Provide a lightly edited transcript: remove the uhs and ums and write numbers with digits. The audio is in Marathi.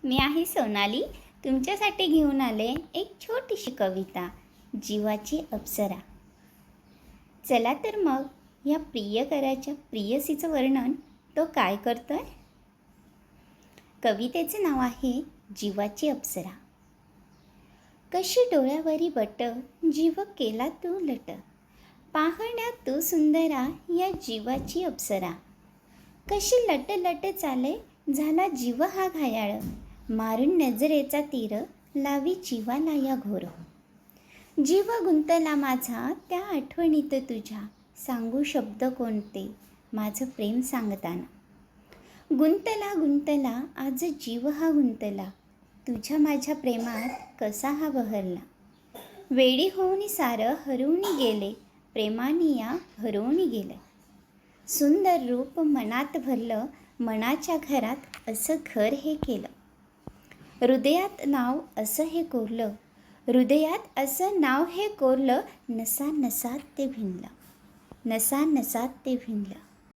मी आहे सोनाली. तुमच्यासाठी घेऊन आले एक छोटीशी कविता, जीवाची अप्सरा. चला तर मग या प्रियकराच्या प्रियसीचं वर्णन तो काय करतोय. कवितेचे नाव आहे जीवाची अप्सरा. कशी डोळ्यावरी बट, जीव केला तू लट, पाहण्यात तू सुंदरा या जीवाची अप्सरा. कशी लट लट चाले, झाला जीव हा घायाळ, मारून नजरेचा तीर, लावी जीवाला या घोर. जीव गुंतला माझा त्या आठवणीत तुझ्या, सांगू शब्द कोणते माझं प्रेम सांगताना. गुंतला गुंतला आज जीव हा गुंतला, तुझ्या माझ्या प्रेमात कसा हा बहरला. वेडी होऊन सारं हरवून गेले, प्रेमाने या हरवून गेलं. सुंदर रूप मनात भरलं, मनाच्या घरात असं घर हे केलं. हृदयात नाव असं हे कोरलं, हृदयात असं नाव हे कोरलं, नसा नसात ते भिनलं, नसा नसात ते भिनलं.